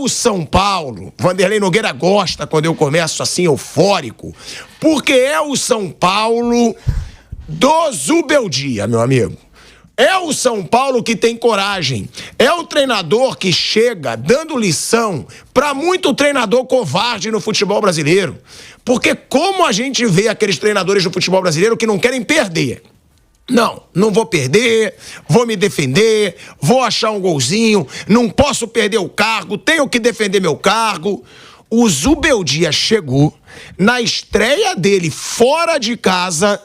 o São Paulo, Vanderlei Nogueira gosta quando eu começo assim eufórico, porque é o São Paulo do Zubeldia, meu amigo. É o São Paulo que tem coragem. É o treinador que chega dando lição para muito treinador covarde no futebol brasileiro. Porque como a gente vê aqueles treinadores do futebol brasileiro que não querem perder. Não vou perder, vou me defender, vou achar um golzinho, não posso perder o cargo, tenho que defender meu cargo. O Zubeldia chegou, na estreia dele fora de casa,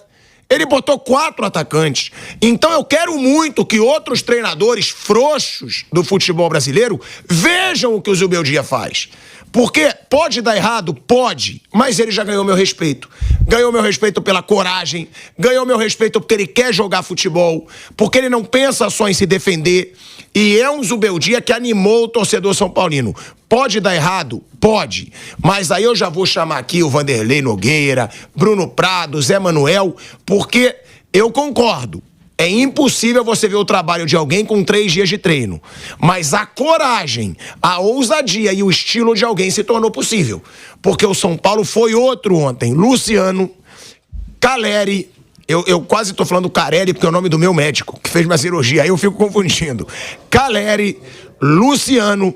ele botou 4 atacantes. Então eu quero muito que outros treinadores frouxos do futebol brasileiro vejam o que o Zubeldia faz. Porque pode dar errado? Pode. Mas ele já ganhou meu respeito. Ganhou meu respeito pela coragem. Ganhou meu respeito porque ele quer jogar futebol. Porque ele não pensa só em se defender. E é um Zubeldia que animou o torcedor são paulino. Pode dar errado? Pode. Mas aí eu já vou chamar aqui o Vanderlei Nogueira, Bruno Prado, Zé Manuel, porque eu concordo. É impossível você ver o trabalho de alguém com 3 dias de treino. Mas a coragem, a ousadia e o estilo de alguém se tornou possível. Porque o São Paulo foi outro ontem. Luciano, Caleri. Eu quase tô falando Carelli porque é o nome do meu médico, que fez minha cirurgia. Aí eu fico confundindo. Caleri, Luciano,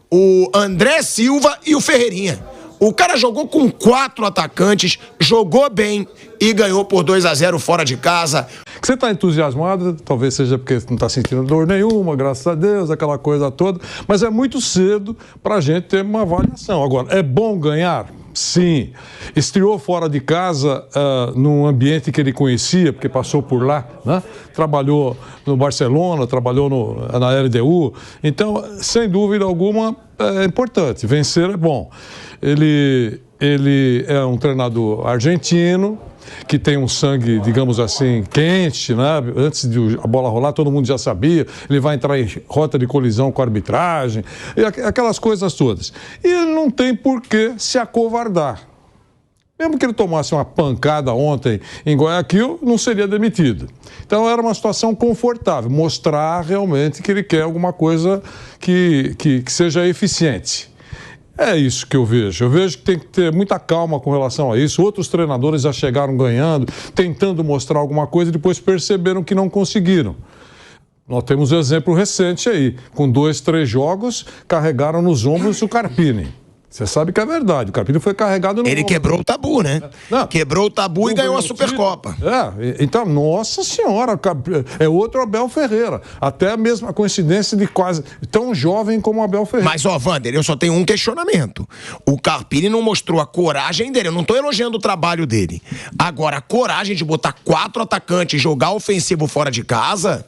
o André Silva e o Ferreirinha. O cara jogou com 4 atacantes, jogou bem e ganhou por 2-0 fora de casa. Você está entusiasmado, talvez seja porque não está sentindo dor nenhuma, graças a Deus, aquela coisa toda, mas é muito cedo para a gente ter uma avaliação. Agora, é bom ganhar? Sim. Estreou fora de casa num ambiente que ele conhecia, porque passou por lá, né? Trabalhou no Barcelona, trabalhou na LDU. Então, sem dúvida alguma, é importante. Vencer é bom. Ele é um treinador argentino, que tem um sangue, digamos assim, quente, né? Antes de a bola rolar, todo mundo já sabia, ele vai entrar em rota de colisão com a arbitragem, e aquelas coisas todas. E ele não tem por que se acovardar. Mesmo que ele tomasse uma pancada ontem em Guayaquil, não seria demitido. Então era uma situação confortável, mostrar realmente que ele quer alguma coisa que seja eficiente. É isso que eu vejo. Eu vejo que tem que ter muita calma com relação a isso. Outros treinadores já chegaram ganhando, tentando mostrar alguma coisa e depois perceberam que não conseguiram. Nós temos um exemplo recente aí. Com 2, 3 jogos, carregaram nos ombros o Carpini. Você sabe que é verdade. O Carpini foi carregado no Ele ombro. quebrou o tabu, né? Não. Quebrou o tabu e ganhou a Supercopa. Então, nossa senhora, é outro Abel Ferreira. Até a mesma coincidência de quase tão jovem como o Abel Ferreira. Mas, Vander, eu só tenho um questionamento. O Carpini não mostrou a coragem dele. Eu não tô elogiando o trabalho dele. Agora, a coragem de botar 4 atacantes e jogar ofensivo fora de casa...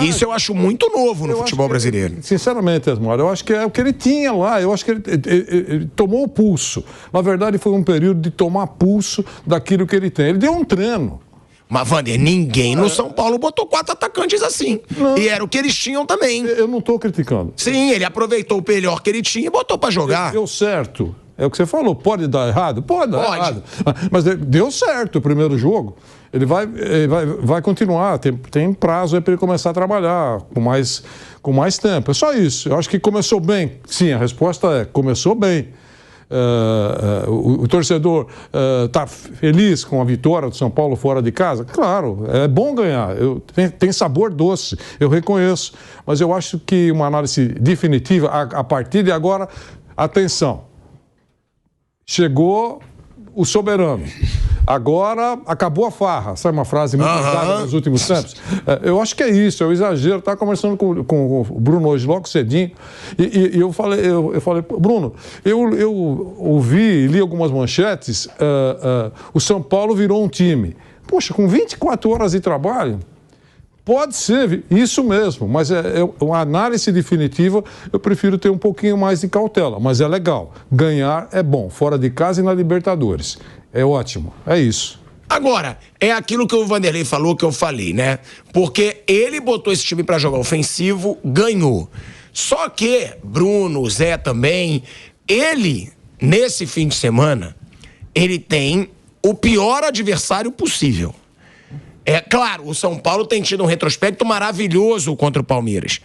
Isso eu acho muito novo no futebol brasileiro. Sinceramente, Esmar, eu acho que é o que ele tinha lá. Eu acho que ele tomou o pulso. Na verdade, foi um período de tomar pulso daquilo que ele tem. Ele deu um treino. Mas, Vander, ninguém no São Paulo botou 4 atacantes assim. Não. E era o que eles tinham também. Eu não estou criticando. Sim, ele aproveitou o melhor que ele tinha e botou pra jogar. Deu certo. É o que você falou. Pode dar errado? Pode dar errado. Mas deu certo o primeiro jogo. Ele vai continuar, tem prazo aí para ele começar a trabalhar com mais tempo. É só isso. Eu acho que começou bem. Sim, a resposta é, começou bem. O torcedor está feliz com a vitória do São Paulo fora de casa? Claro, é bom ganhar. Tem sabor doce, eu reconheço. Mas eu acho que uma análise definitiva, a partir de agora, atenção. Chegou o soberano. Agora acabou a farra. Sabe uma frase muito usada nos últimos tempos? Eu acho que é isso, é o exagero. Eu estava conversando com o Bruno hoje, logo cedinho, e eu falei, Bruno, eu ouvi e li algumas manchetes, o São Paulo virou um time. Poxa, com 24 horas de trabalho, pode ser isso mesmo, mas uma análise definitiva, eu prefiro ter um pouquinho mais de cautela, mas é legal. Ganhar é bom, fora de casa e na Libertadores. É ótimo, é isso. Agora, é aquilo que o Vanderlei falou que eu falei, né? Porque ele botou esse time pra jogar ofensivo, ganhou. Só que, Bruno, Zé também, ele, nesse fim de semana, ele tem o pior adversário possível. É claro, o São Paulo tem tido um retrospecto maravilhoso contra o Palmeiras.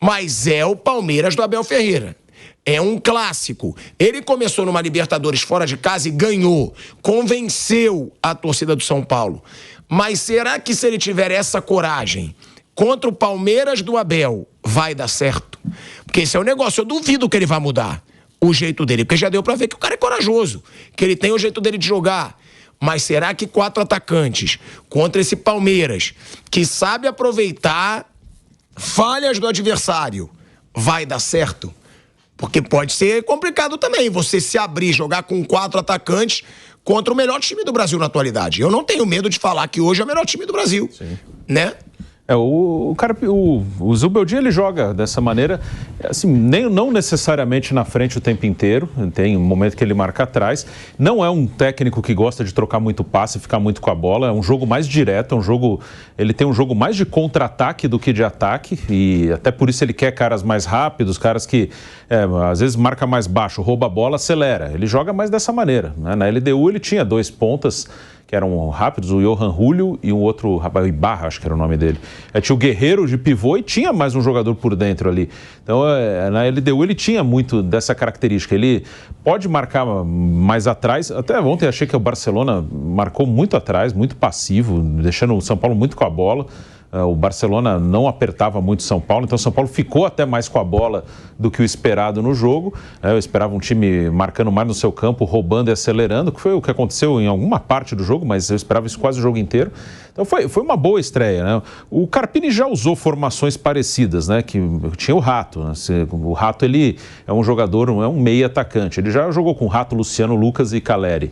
Mas é o Palmeiras do Abel Ferreira. É um clássico. Ele começou numa Libertadores fora de casa e ganhou. Convenceu a torcida do São Paulo. Mas será que se ele tiver essa coragem contra o Palmeiras do Abel, vai dar certo? Porque esse é o negócio. Eu duvido que ele vá mudar o jeito dele. Porque já deu pra ver que o cara é corajoso. Que ele tem o jeito dele de jogar. Mas será que 4 atacantes contra esse Palmeiras, que sabe aproveitar falhas do adversário, vai dar certo? Porque pode ser complicado também você se abrir, jogar com 4 atacantes contra o melhor time do Brasil na atualidade. Eu não tenho medo de falar que hoje é o melhor time do Brasil, né? O Zubeldia, ele joga dessa maneira, assim, não necessariamente na frente o tempo inteiro, tem um momento que ele marca atrás, não é um técnico que gosta de trocar muito passe, ficar muito com a bola, é um jogo mais direto, ele tem um jogo mais de contra-ataque do que de ataque, e até por isso ele quer caras mais rápidos, caras que às vezes marca mais baixo, rouba a bola, acelera, ele joga mais dessa maneira, né? Na LDU ele tinha 2 pontas, que eram rápidos, o Johan Julio e um outro, rapaz, Ibarra, acho que era o nome dele. Tinha o Guerreiro de pivô e tinha mais um jogador por dentro ali. Então, na LDU ele tinha muito dessa característica. Ele pode marcar mais atrás. Até ontem achei que o Barcelona marcou muito atrás, muito passivo, deixando o São Paulo muito com a bola. O Barcelona não apertava muito São Paulo, então o São Paulo ficou até mais com a bola do que o esperado no jogo. Eu esperava um time marcando mais no seu campo, roubando e acelerando, que foi o que aconteceu em alguma parte do jogo, mas eu esperava isso quase o jogo inteiro. Então foi uma boa estreia, né? O Carpini já usou formações parecidas, né? Que tinha o Rato, né? O Rato, ele é um jogador, é um meia atacante. Ele já jogou com o Rato, Luciano, Lucas e Caleri.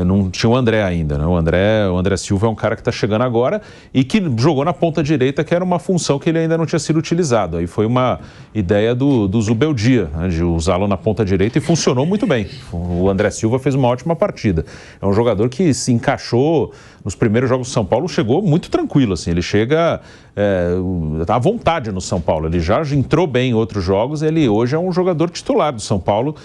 Não tinha o André ainda, né? O André Silva é um cara que está chegando agora e que jogou na ponta direita, que era uma função que ele ainda não tinha sido utilizado. Aí foi uma ideia do Zubeldia, né? De usá-lo na ponta direita, e funcionou muito bem. O André Silva fez uma ótima partida. É um jogador que se encaixou nos primeiros jogos do São Paulo, chegou muito tranquilo, assim. Ele chega à vontade no São Paulo. Ele já entrou bem em outros jogos, ele hoje é um jogador titular do São Paulo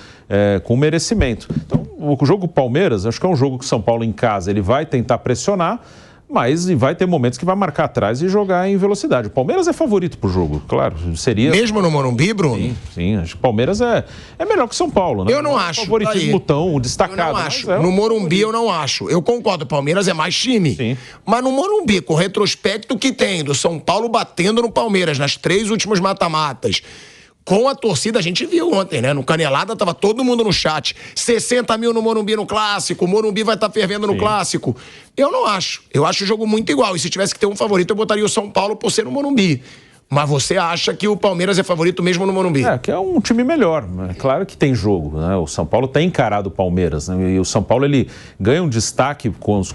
com merecimento. Então, o jogo Palmeiras, acho que é um jogo que o São Paulo em casa, ele vai tentar pressionar, mas vai ter momentos que vai marcar atrás e jogar em velocidade. O Palmeiras é favorito pro jogo, claro, seria... Mesmo no Morumbi, Bruno? Sim, acho que o Palmeiras é melhor que o São Paulo, né? Eu não acho. Favoritismo tão destacado. Eu não acho. No Morumbi eu não acho. Eu concordo, o Palmeiras é mais time. Sim. Mas no Morumbi, com o retrospecto que tem do São Paulo batendo no Palmeiras nas 3 últimas mata-matas, com a torcida, a gente viu ontem, né? No Canelada tava todo mundo no chat. 60 mil no Morumbi no Clássico, o Morumbi vai estar fervendo no Clássico. Eu não acho. Eu acho o jogo muito igual. E se tivesse que ter um favorito, eu botaria o São Paulo por ser no Morumbi. Mas você acha que o Palmeiras é favorito mesmo no Morumbi? Que é um time melhor. É claro que tem jogo, né? O São Paulo tem encarado o Palmeiras, né? E o São Paulo, ele ganha um destaque com os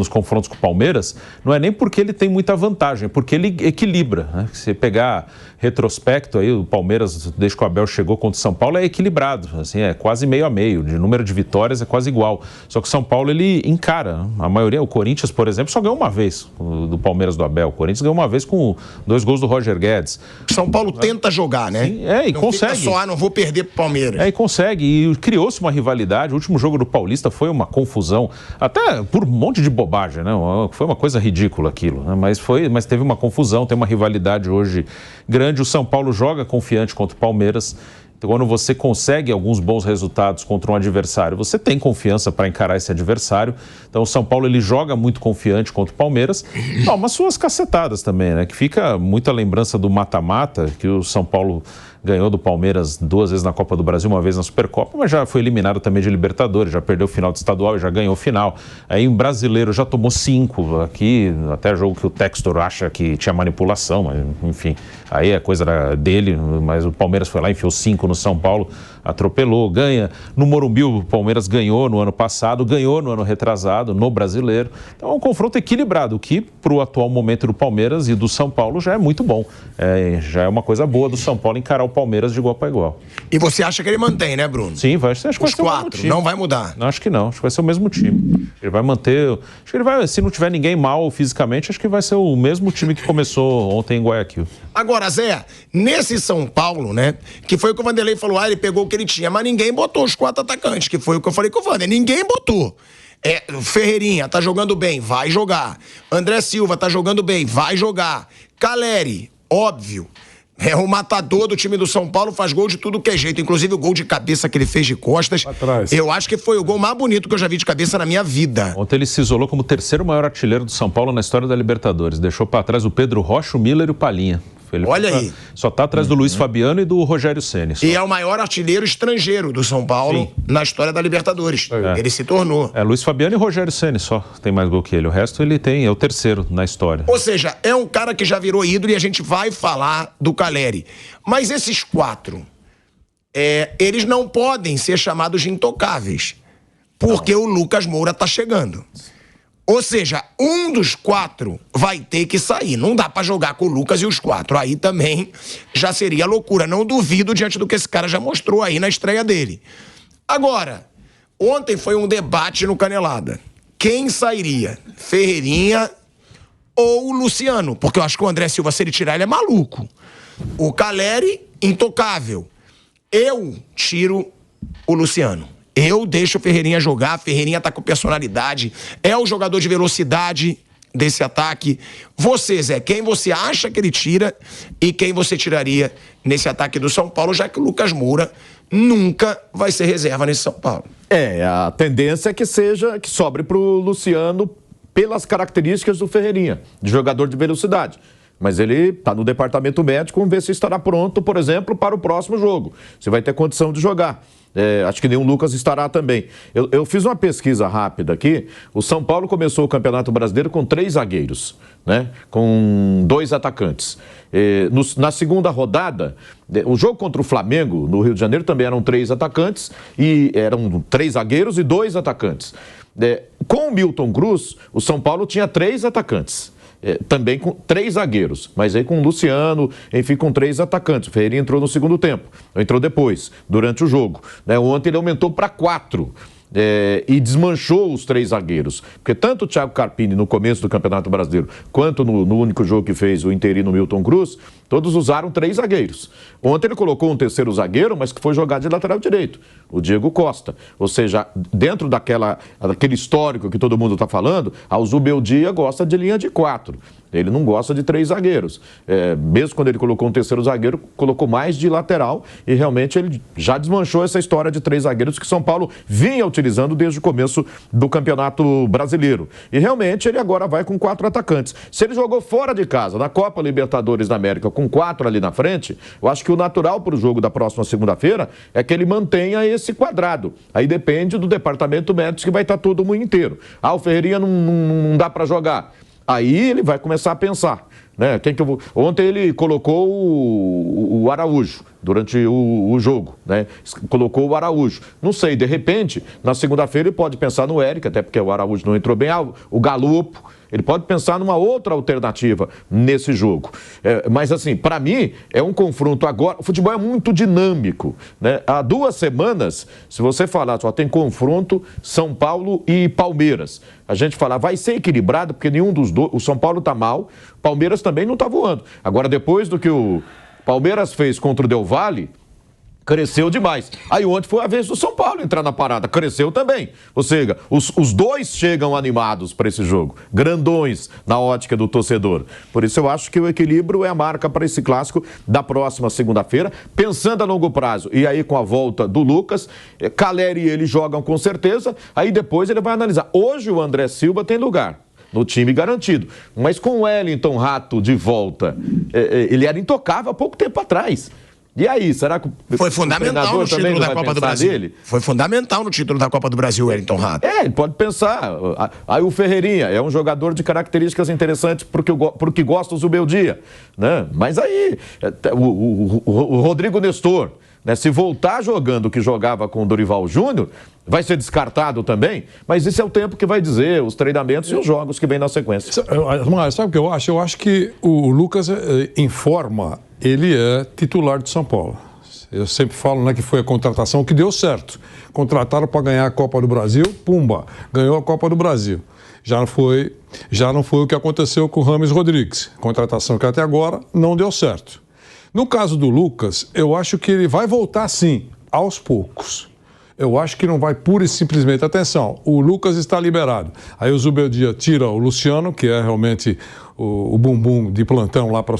confrontos com o Palmeiras, não é nem porque ele tem muita vantagem, é porque ele equilibra, né? Se você pegar retrospecto aí, o Palmeiras, desde que o Abel chegou contra o São Paulo, é equilibrado, assim, é quase meio a meio, de número de vitórias é quase igual. Só que o São Paulo, ele encara, a maioria, o Corinthians, por exemplo, só ganhou uma vez do Palmeiras do Abel. O Corinthians ganhou uma vez com 2 gols do Roger Guedes. São Paulo tenta jogar, né? Sim, e não consegue. Fica só, não vou perder pro Palmeiras. E consegue, e criou-se uma rivalidade. O último jogo do Paulista foi uma confusão, até por um monte de bobagem, né? Foi uma coisa ridícula aquilo, né? Mas teve uma confusão, tem uma rivalidade hoje grande. O São Paulo joga confiante contra o Palmeiras. Então, quando você consegue alguns bons resultados contra um adversário, você tem confiança para encarar esse adversário. Então, o São Paulo, ele joga muito confiante contra o Palmeiras. Toma suas cacetadas também, né? Que fica muita lembrança do mata-mata, que o São Paulo ganhou do Palmeiras 2 vezes na Copa do Brasil, uma vez na Supercopa, mas já foi eliminado também de Libertadores, já perdeu o final de estadual e já ganhou o final. Aí em brasileiro já tomou 5, aqui até jogo que o Textor acha que tinha manipulação, mas enfim, aí é coisa dele, mas o Palmeiras foi lá, enfiou 5 no São Paulo, atropelou, ganha. No Morumbi o Palmeiras ganhou no ano passado, ganhou no ano retrasado, no Brasileiro. Então é um confronto equilibrado, que para o atual momento do Palmeiras e do São Paulo já é muito bom. Já é uma coisa boa do São Paulo encarar o Palmeiras de igual para igual. E você acha que ele mantém, né, Bruno? Sim, acho que vai ser o mesmo time. Não vai mudar? Não, acho que não, acho que vai ser o mesmo time. Ele vai manter, acho que ele vai, se não tiver ninguém mal fisicamente, acho que vai ser o mesmo time que começou ontem em Guayaquil. Agora, Zé, nesse São Paulo, né, que foi o que o Vanderlei falou, ele pegou o que ele tinha, mas ninguém botou os 4 atacantes, que foi o que eu falei com o Vander, ninguém botou. Ferreirinha tá jogando bem, vai jogar. André Silva tá jogando bem, vai jogar. Caleri, óbvio. É o matador do time do São Paulo, faz gol de tudo que é jeito. Inclusive o gol de cabeça que ele fez de costas. Atrás. Eu acho que foi o gol mais bonito que eu já vi de cabeça na minha vida. Ontem ele se isolou como o terceiro maior artilheiro do São Paulo na história da Libertadores. Deixou para trás o Pedro Rocha, o Miller e o Palinha. Olha aí. Só tá atrás do Luiz Fabiano e do Rogério Ceni. E é o maior artilheiro estrangeiro do São Paulo na história da Libertadores. Ele se tornou. É Luiz Fabiano e Rogério Ceni só tem mais gol que ele. O resto ele tem, é o terceiro na história. Ou seja, é um cara que já virou ídolo e a gente vai falar do Caleri. Mas esses 4, eles não podem ser chamados de intocáveis. Porque o Lucas Moura tá chegando. Ou seja, um dos 4 vai ter que sair. Não dá pra jogar com o Lucas e os 4. Aí também já seria loucura. Não duvido diante do que esse cara já mostrou aí na estreia dele. Agora, ontem foi um debate no Canelada. Quem sairia? Ferreirinha ou o Luciano? Porque eu acho que o André Silva, se ele tirar, ele é maluco. O Caleri, intocável. Eu tiro o Luciano. Eu deixo o Ferreirinha jogar, Ferreirinha tá com personalidade, é o jogador de velocidade desse ataque. Você, Zé, quem você acha que ele tira e quem você tiraria nesse ataque do São Paulo, já que o Lucas Moura nunca vai ser reserva nesse São Paulo? A tendência é que sobre pro Luciano pelas características do Ferreirinha, de jogador de velocidade. Mas ele está no departamento médico, vamos ver se estará pronto, por exemplo, para o próximo jogo. Se vai ter condição de jogar. Acho que nenhum Lucas estará também. Eu fiz uma pesquisa rápida aqui. O São Paulo começou o Campeonato Brasileiro com 3 zagueiros, né? Com 2 atacantes. Na segunda rodada, o jogo contra o Flamengo, no Rio de Janeiro, também eram 3 atacantes, e eram 3 zagueiros e 2 atacantes. Com o Milton Cruz, o São Paulo tinha 3 atacantes. Também com 3 zagueiros, mas aí com o Luciano, enfim, com 3 atacantes. O Ferreirinha entrou no segundo tempo, entrou depois, durante o jogo. Ontem ele aumentou para 4. E desmanchou os 3 zagueiros. Porque tanto o Thiago Carpini no começo do Campeonato Brasileiro, quanto no único jogo que fez o interino Milton Cruz, todos usaram 3 zagueiros. Ontem ele colocou um terceiro zagueiro, mas que foi jogar de lateral direito, o Diego Costa. Ou seja, dentro daquele histórico que todo mundo está falando, o Zubeldia gosta de linha de 4. Ele não gosta de 3 zagueiros. Mesmo quando ele colocou um terceiro zagueiro, colocou mais de lateral, e realmente ele já desmanchou essa história de 3 zagueiros que São Paulo vinha utilizando desde o começo do Campeonato Brasileiro. E realmente ele agora vai com 4 atacantes. Se ele jogou fora de casa, na Copa Libertadores da América, com 4 ali na frente, eu acho que o natural para o jogo da próxima segunda-feira é que ele mantenha esse quadrado. Aí depende do departamento médico, que vai estar todo mundo inteiro. O Ferreirinha não dá para jogar. Aí ele vai começar a pensar, né? Ontem ele colocou o Araújo durante o jogo, né? Colocou o Araújo. Não sei, de repente, na segunda-feira ele pode pensar no Eric, até porque o Araújo não entrou bem, o Galopo. Ele pode pensar numa outra alternativa nesse jogo. Mas, assim, para mim, é um confronto agora. O futebol é muito dinâmico, né? Há 2 semanas, se você falar, só tem confronto São Paulo e Palmeiras. A gente fala, vai ser equilibrado, porque nenhum dos dois. O São Paulo está mal, o Palmeiras também não está voando. Agora, depois do que o Palmeiras fez contra o Del Valle, cresceu demais. Aí ontem foi a vez do São Paulo entrar na parada, cresceu também. Ou seja, os dois chegam animados para esse jogo, grandões na ótica do torcedor. Por isso eu acho que o equilíbrio é a marca para esse clássico da próxima segunda-feira. Pensando a longo prazo, e aí com a volta do Lucas, Caleri e ele jogam com certeza, aí depois ele vai analisar. Hoje o André Silva tem lugar no time garantido, mas com o Wellington Rato de volta, ele era intocável há pouco tempo atrás. E aí, será que foi fundamental no título da Copa do Brasil? Dele? Foi fundamental no título da Copa do Brasil, Wellington Rato. Ele pode pensar. Aí o Ferreirinha é um jogador de características interessantes pro que gosta o Zubeldia, né? Mas aí o Rodrigo Nestor, né, se voltar jogando o que jogava com o Dorival Júnior, vai ser descartado também, mas isso é o tempo que vai dizer, os treinamentos e os jogos que vem na sequência. Sabe o que eu acho? Eu acho que o Lucas, em forma, ele é titular de São Paulo. Eu sempre falo, né, que foi a contratação que deu certo. Contrataram para ganhar a Copa do Brasil, pumba, ganhou a Copa do Brasil. Já não foi o que aconteceu com o Rames Rodrigues. Contratação que até agora não deu certo. No caso do Lucas, eu acho que ele vai voltar sim, aos poucos. Eu acho que não vai pura e simplesmente. Atenção, o Lucas está liberado. Aí o Zubeldia tira o Luciano, que é realmente o bumbum de plantão lá para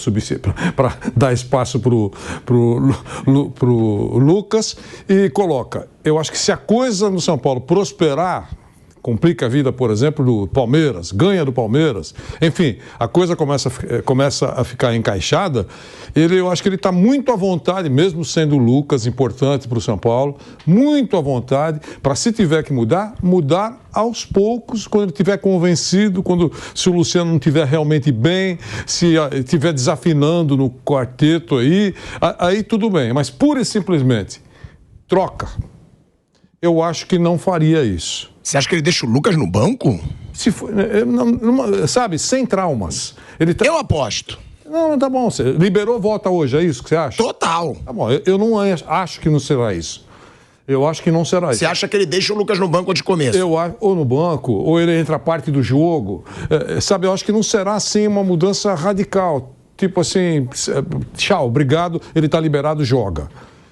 dar espaço pro Lucas, e coloca. Eu acho que se a coisa no São Paulo prosperar, complica a vida, por exemplo, do Palmeiras, ganha do Palmeiras, enfim, a coisa começa a ficar encaixada, eu acho que ele está muito à vontade, mesmo sendo o Lucas importante para o São Paulo, muito à vontade, para se tiver que mudar aos poucos, quando ele estiver convencido, se o Luciano não estiver realmente bem, se estiver desafinando no quarteto aí tudo bem, mas pura e simplesmente, troca. Eu acho que não faria isso. Você acha que ele deixa o Lucas no banco? Se for, sabe, sem traumas. Eu aposto. Não, tá bom. Você liberou, volta hoje, é isso que você acha? Total. Tá bom, eu não acho que não será isso. Eu acho que não será isso. Você acha que ele deixa o Lucas no banco de começo? Ou no banco, ou ele entra parte do jogo. Sabe, eu acho que não será assim uma mudança radical. Tipo assim, tchau, obrigado, ele tá liberado, joga.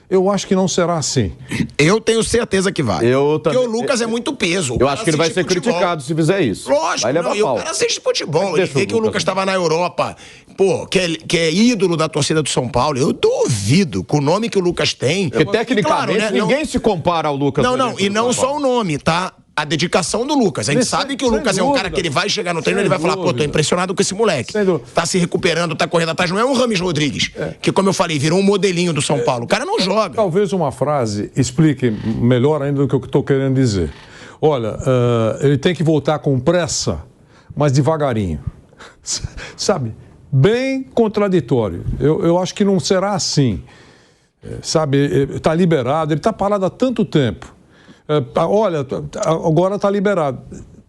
Eu acho que não será assim. Eu tenho certeza que vai. Porque o Lucas é muito peso. Eu acho que ele vai ser criticado se fizer isso. Lógico, vai levar pau. O cara assiste futebol. Ele vê que o Lucas estava na Europa, que é ídolo da torcida do São Paulo. Eu duvido, com o nome que o Lucas tem. Porque tecnicamente claro, né, ninguém se compara ao Lucas. Não, e não só o nome, tá? A dedicação do Lucas. A gente sabe que o Lucas é um cara que ele vai chegar no treino e ele vai falar, tô impressionado com esse moleque. Tá se recuperando, tá correndo atrás. Não é um Rames Rodrigues, que, como eu falei, virou um modelinho do São Paulo. O cara não joga. Talvez uma frase explique melhor ainda do que eu estou querendo dizer. Olha, ele tem que voltar com pressa, mas devagarinho. Sabe? Bem contraditório. Eu acho que não será assim. Sabe? Ele tá liberado, ele tá parado há tanto tempo. Olha, agora está liberado.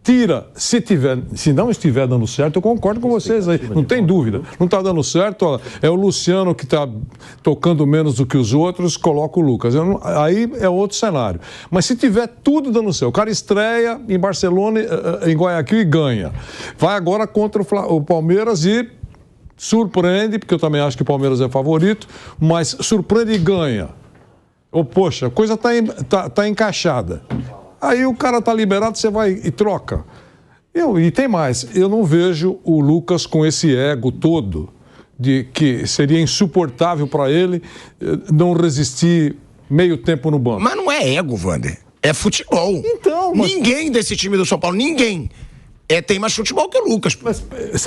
Tira, se não estiver dando certo, eu concordo com vocês aí, não tem dúvida. Não está dando certo, ó, é o Luciano que está tocando menos do que os outros, coloca o Lucas. Aí é outro cenário. Mas se tiver tudo dando certo, o cara estreia em Barcelona, em Guayaquil e ganha. Vai agora contra o Palmeiras e surpreende, porque eu também acho que o Palmeiras é favorito, mas surpreende e ganha. Poxa, a coisa tá encaixada. Aí o cara tá liberado, você vai e troca. E tem mais, eu não vejo o Lucas com esse ego todo, de que seria insuportável para ele não resistir meio tempo no banco. Mas não é ego, Wander. É futebol. Então, Ninguém desse time do São Paulo, ninguém. Tem mais futebol que o Lucas.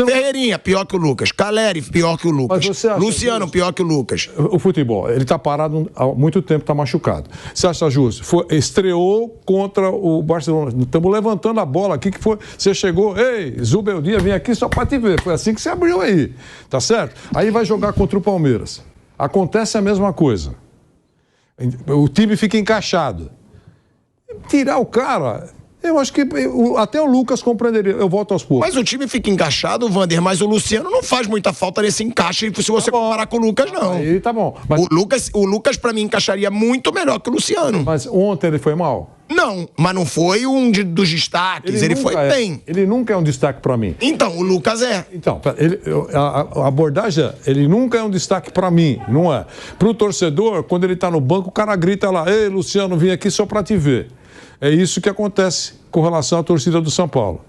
Ferreirinha, pior que o Lucas. Caleri, pior que o Lucas. Luciano, pior que o Lucas. O futebol, ele tá parado há muito tempo, tá machucado. Você acha justo? Estreou contra o Barcelona. Estamos levantando a bola aqui, que foi... Você chegou, ei, Zubeldia, vim aqui só pra te ver. Foi assim que você abriu aí, tá certo? Aí vai jogar contra o Palmeiras. Acontece a mesma coisa. O time fica encaixado. Tirar o cara... Eu acho que até o Lucas compreenderia. Eu volto aos poucos. Mas o time fica encaixado, Wander, mas o Luciano não faz muita falta nesse encaixe se você comparar com o Lucas, não. Aí tá bom. Mas... O Lucas, pra mim, encaixaria muito melhor que o Luciano. Mas ontem ele foi mal? Não, mas não foi dos destaques. Ele foi bem. Ele nunca é um destaque pra mim. Então, o Lucas é. Então, a abordagem é, ele nunca é um destaque pra mim, não é? Pro torcedor, quando ele tá no banco, o cara grita lá, ei, Luciano, vim aqui só pra te ver. É isso que acontece com relação à torcida do São Paulo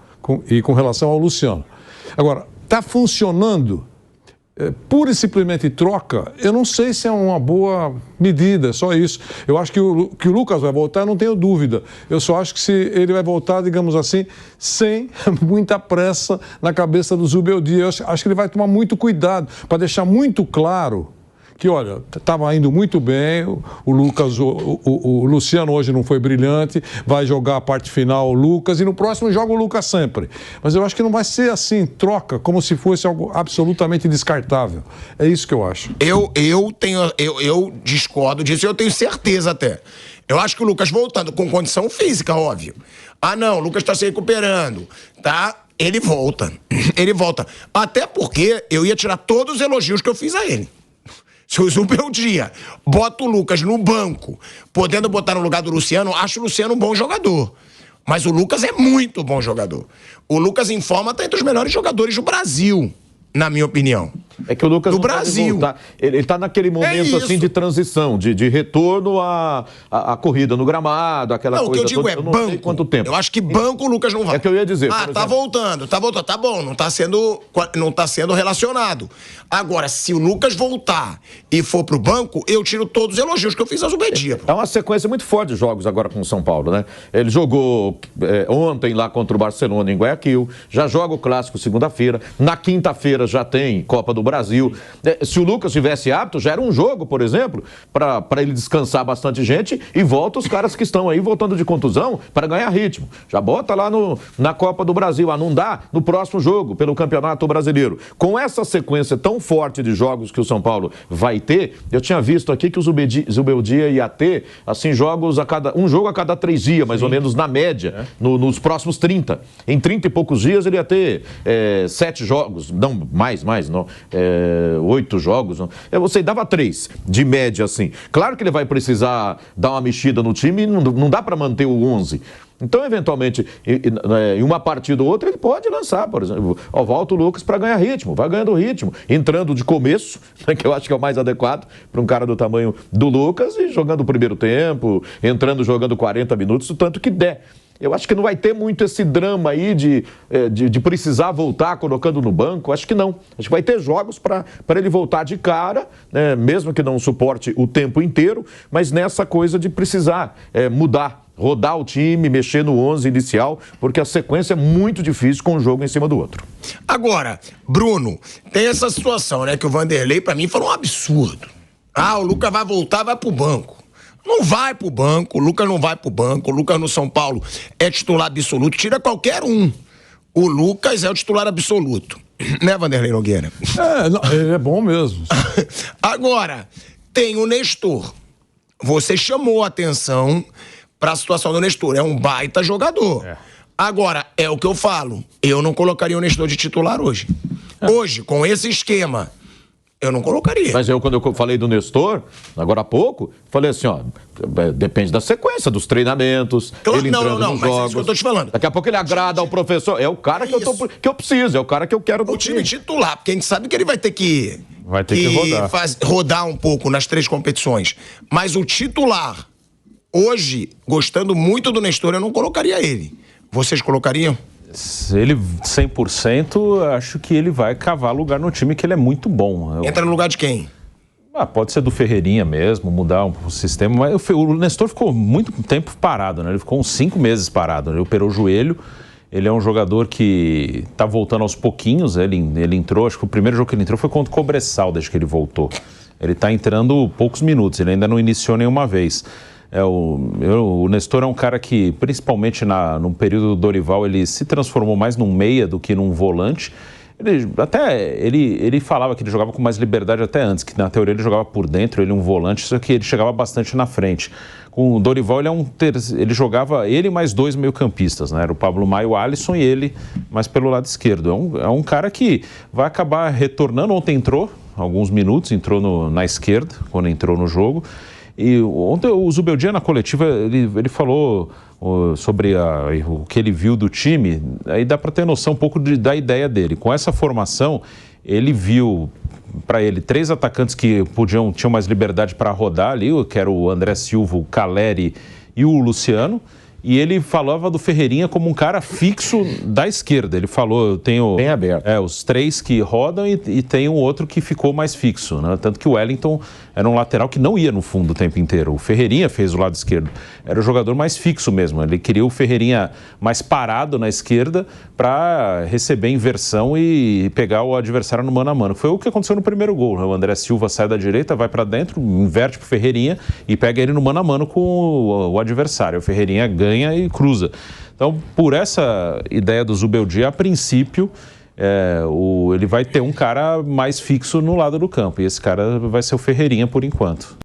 e com relação ao Luciano. Agora, está funcionando, pura e simplesmente troca, eu não sei se é uma boa medida, só isso. Eu acho que o Lucas vai voltar, eu não tenho dúvida. Eu só acho que se ele vai voltar, digamos assim, sem muita pressa na cabeça do Zubeldia. Eu acho que ele vai tomar muito cuidado para deixar muito claro que, olha, estava indo muito bem, o Lucas, o Luciano hoje não foi brilhante, vai jogar a parte final o Lucas, e no próximo joga o Lucas sempre. Mas eu acho que não vai ser assim, troca, como se fosse algo absolutamente descartável. É isso que eu acho. Eu discordo disso, eu tenho certeza até. Eu acho que o Lucas voltando com condição física, óbvio. Ah, não, o Lucas está se recuperando, tá? Ele volta. Ele volta. Até porque eu ia tirar todos os elogios que eu fiz a ele. Se o Zubeldia bota o Lucas no banco, podendo botar no lugar do Luciano, acho o Luciano um bom jogador. Mas o Lucas é muito bom jogador. O Lucas, em forma, está entre os melhores jogadores do Brasil. na minha opinião. É que o Lucas do não Brasil. Ele está naquele momento assim de transição, de retorno à corrida no gramado, aquela coisa. O que eu digo toda. é Eu não banco. sei quanto tempo. Eu acho que banco o Lucas não vai. É que eu ia dizer. Tá voltando. Tá bom, não tá sendo relacionado. Agora, se o Lucas voltar e for pro banco, eu tiro todos os elogios que eu fiz a Zubedia. É uma sequência muito forte de jogos agora com o São Paulo, né? Ele jogou ontem lá contra o Barcelona em Guayaquil, já joga o Clássico segunda-feira, na quinta-feira já tem Copa do Brasil. Se o Lucas tivesse apto, já era um jogo, por exemplo, para ele descansar bastante gente e volta os caras que estão aí voltando de contusão para ganhar ritmo. Já bota lá na Copa do Brasil, não dá no próximo jogo pelo Campeonato Brasileiro. Com essa sequência tão forte de jogos que o São Paulo vai ter, eu tinha visto aqui que o Zubeldia ia ter, assim, um jogo a cada 3 dias, mais ou menos, na média, nos próximos 30. Em 30 e poucos dias ele ia ter 7 jogos, não, mais, não, 8 jogos, não. Você dava 3, de média, assim. Claro que ele vai precisar dar uma mexida no time e não dá para manter o 11. Então, eventualmente, em uma partida ou outra, ele pode lançar, por exemplo. Volta o Lucas para ganhar ritmo, vai ganhando ritmo, entrando de começo, que eu acho que é o mais adequado para um cara do tamanho do Lucas, e jogando o primeiro tempo, jogando 40 minutos, o tanto que der. Eu acho que não vai ter muito esse drama aí de precisar voltar colocando no banco. Acho que não. Acho que vai ter jogos para ele voltar de cara, né, mesmo que não suporte o tempo inteiro, mas nessa coisa de precisar mudar, rodar o time, mexer no 11 inicial, porque a sequência é muito difícil com um jogo em cima do outro. Agora, Bruno, tem essa situação, né, que o Vanderlei, pra mim, falou um absurdo. O Lucas vai voltar, vai pro banco. Não vai pro banco, o Lucas não vai pro banco, o Lucas no São Paulo é titular absoluto, tira qualquer um. O Lucas é o titular absoluto. Né, Vanderlei Nogueira? Ele é bom mesmo. Agora, tem o Nestor. Você chamou a atenção para a situação do Nestor. É um baita jogador. Agora, é o que eu falo. Eu não colocaria o Nestor de titular hoje. Hoje, com esse esquema, eu não colocaria. Mas quando eu falei do Nestor, agora há pouco, falei assim, depende da sequência, dos treinamentos, ele entrando nos jogos. É isso que eu tô te falando. Daqui a pouco ele agrada ao professor. É o cara que eu preciso, é o cara que eu quero no time titular, porque a gente sabe que ele vai ter que rodar. Rodar um pouco nas 3 competições. Mas o titular, hoje, gostando muito do Nestor, eu não colocaria ele. Vocês colocariam? Se ele 100%, acho que ele vai cavar lugar no time, que ele é muito bom. Entra no lugar de quem? Pode ser do Ferreirinha mesmo, mudar o sistema, mas o Nestor ficou muito tempo parado, né? Ele ficou uns 5 meses parado, ele operou o joelho. Ele é um jogador que está voltando aos pouquinhos. Ele entrou, acho que o primeiro jogo que ele entrou foi contra o Cobressal, desde que ele voltou. Ele está entrando poucos minutos, ele ainda não iniciou nenhuma vez. O Nestor é um cara que, principalmente no período do Dorival, ele se transformou mais num meia do que num volante. Ele falava que ele jogava com mais liberdade até antes, que na teoria ele jogava por dentro, ele um volante, só que ele chegava bastante na frente. Com o Dorival, ele jogava ele mais 2 meio-campistas, né? Era o Pablo Maia, o Alisson e ele mais pelo lado esquerdo. É um cara que vai acabar retornando. Ontem entrou alguns minutos, entrou na esquerda, quando entrou no jogo. E ontem o Zubeldia, na coletiva, ele falou sobre o que ele viu do time. Aí dá para ter noção um pouco da ideia dele. Com essa formação, ele viu para ele 3 atacantes que tinham mais liberdade para rodar ali, que era o André Silva, o Caleri e o Luciano. E ele falava do Ferreirinha como um cara fixo da esquerda. Ele falou, eu tenho... Bem aberto. Os 3 que rodam e tem um outro que ficou mais fixo, né? Tanto que o Wellington era um lateral que não ia no fundo o tempo inteiro. O Ferreirinha fez o lado esquerdo. Era o jogador mais fixo mesmo. Ele queria o Ferreirinha mais parado na esquerda para receber inversão e pegar o adversário no mano a mano. Foi o que aconteceu no primeiro gol. O André Silva sai da direita, vai para dentro, inverte pro Ferreirinha e pega ele no mano a mano com o adversário. O Ferreirinha ganha e cruza. Então, por essa ideia do Zubeldia, a princípio, ele vai ter um cara mais fixo no lado do campo. E esse cara vai ser o Ferreirinha por enquanto.